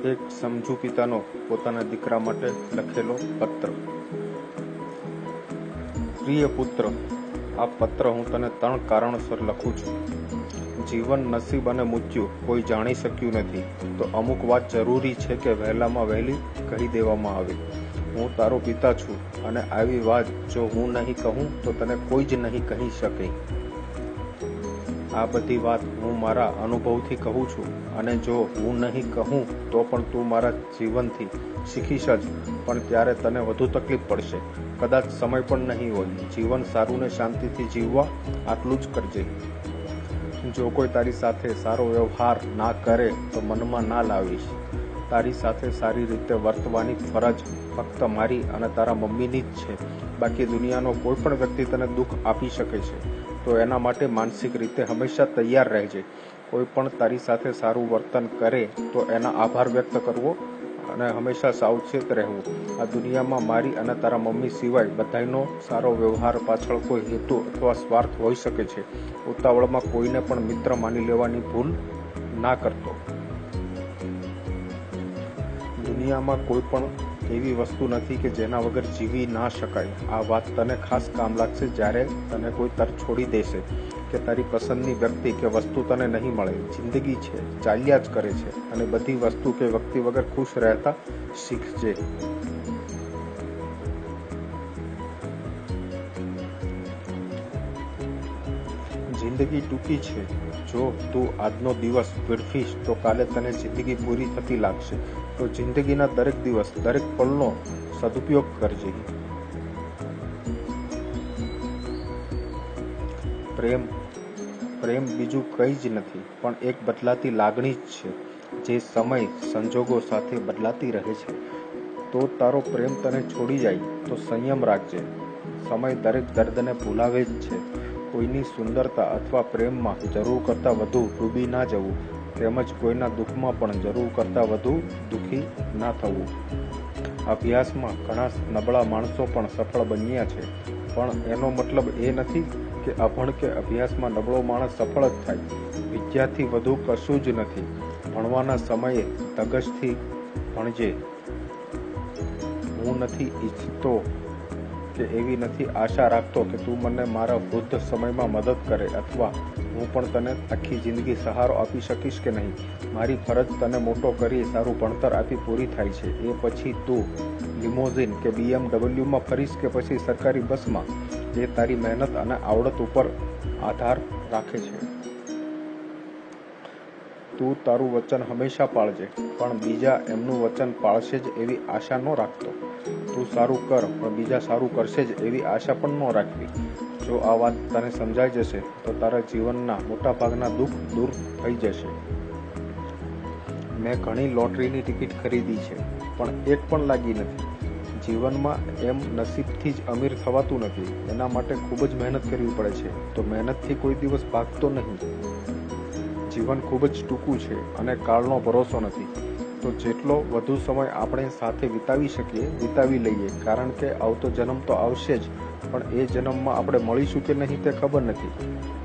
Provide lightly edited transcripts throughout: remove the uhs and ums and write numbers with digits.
એક સમજુ પિતાનો પોતાના દીકરા માટે લખેલો પત્ર. પ્રિય પુત્ર, આ પત્ર હું તને 3 કારણોસર લખું છું. જીવન, નસીબ અને મૃત્યુ કોઈ જાણી શક્યું નથી, તો અમુક વાત જરૂરી છે કે વહેલામાં વહેલી કહી દેવામાં આવે. હું તારો પિતા છું અને આવી વાત જો હું નહીં કહું તો તને કોઈ જ નહીં કહી શકે. આ બધી વાત હું મારા અનુભવથી કહું છું અને જો હું નહીં કહું તો પણ તું મારા જીવનથી શીખીશ જ, પણ ત્યારે તને વધુ તકલીફ પડશે. કદાચ સમય પણ નહીં હોય. જીવન સારું ને શાંતિથી જીવવા આટલું જ કરજે. જો કોઈ તારી સાથે સારો વ્યવહાર ના કરે તો મનમાં ના લાવીશ. તારી સાથે સારી રીતે વર્તવાની ફરજ ફક્ત મારી અને તારા મમ્મીની જ છે. બાકી દુનિયાનો કોઈ પણ વ્યક્તિ તને દુઃખ આપી શકે છે, તો એના માટે માનસિક રીતે હંમેશા તૈયાર રહેજે. કોઈ પણ તારી સાથે સારું વર્તન કરે તો એના આભાર વ્યક્ત કરવો અને હંમેશા સાવચેત રહેવું. આ દુનિયામાં મારી અને તારા મમ્મી સિવાય બધાનો સારો વ્યવહાર પાછળ કોઈ હેતુ અથવા સ્વાર્થ હોઈ શકે છે. ઉતાવળમાં કોઈને પણ મિત્ર માની લેવાની ભૂલ ના કરતો. દુનિયામાં કોઈ પણ એવી વસ્તુ નથી કે જેના વગર જીવી ના શકાય. આ વાત તને ખાસ કામ લાગશે જ્યારે તને કોઈ તર છોડી દેશે કે તારી પસંદની વ્યક્તિ કે વસ્તુ તને નહીં મળે. જિંદગી છે, ચાલ્યા જ કરે છે અને બધી વસ્તુ કે વ્યક્તિ વગર ખુશ રહેતા શીખજે. જિંદગી ટૂંકી છે. જો તું આજનો દિવસ વેડફીશ તો કાલે તને જિંદગી પૂરી થતી લાગશે. તો જિંદગીના દરેક દિવસ, દરેક પળનો સદુપયોગ કરજે. પ્રેમ બીજું કંઈ જ નથી પણ એક બદલાતી લાગણી જ છે, જે સમય સંજોગો સાથે બદલાતી રહે છે. તો તારો પ્રેમ તને છોડી જાય તો સંયમ રાખજે. સમય દરેક દર્દને ભૂલાવે જ છે. કોઈની સુંદરતા અથવા પ્રેમમાં જરૂર કરતાં વધુ ડૂબી ના જવું, તેમજ કોઈના દુઃખમાં પણ જરૂર કરતાં વધુ દુઃખી ના થવું. અભ્યાસમાં ઘણા નબળા માણસો પણ સફળ બન્યા છે, પણ એનો મતલબ એ નથી કે અભણ કે અભ્યાસમાં નબળો માણસ સફળ જ થાય. વિદ્યાથી વધુ કશું જ નથી. ભણવાના સમયે ધગશથી ભણજે. હું નથી ઈચ્છતો કે એવી નથી આશા રાખતો કે તું મને મારા વૃદ્ધ સમયમાં મદદ કરે અથવા હું પણ તને આખી જિંદગી સહારો આપી શકીશ કે નહીં. મારી ફરજ તને મોટો કરી સારું ભણતર આપી પૂરી થાય છે. એ પછી તું લિમોઝિન કે BMW ફરીશ કે પછી સરકારી બસમાં, એ તારી મહેનત અને આવડત ઉપર આધાર રાખે છે. તું તારું વચન હંમેશા પાળજે, પણ બીજા એમનું વચન પાળશે જ એવી આશા ન રાખતો. તું સારું કર પણ બીજા સારું કરશે જ એવી આશા પણ ન રાખવી. જો આ વાત તને સમજાઈ જશે તો તારા જીવનના મોટા ભાગના દુઃખ દૂર થઈ જશે. મેં ઘણી લોટરીની ટિકિટ ખરીદી છે, પણ એક પણ લાગી નથી. જીવનમાં એમ નસીબથી જ અમીર થવાતું નથી. એના માટે ખૂબ જ મહેનત કરવી પડે છે. તો મહેનતથી કોઈ દિવસ ભાગતો નહીં. જીવન ખૂબ જ ટૂંકું છે અને કાળનો ભરોસો નથી. તો જેટલો વધુ સમય આપણે સાથે વિતાવી શકીએ વિતાવી લઈએ, કારણ કે આવતો જન્મ તો આવશે જ, પણ એ જન્મમાં આપણે મળીશું કે નહીં તે ખબર નથી.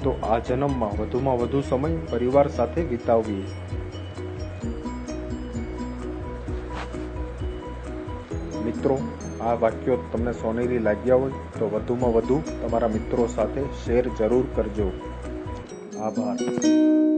તો આ જન્મમાં વધુમાં વધુ સમય પરિવાર સાથે વિતાવીએ. મિત્રો, આ વાક્યો તમને સોનેરી લાગ્યા હોય તો વધુમાં વધુ તમારા મિત્રો સાથે શેર જરૂર કરજો. આભાર.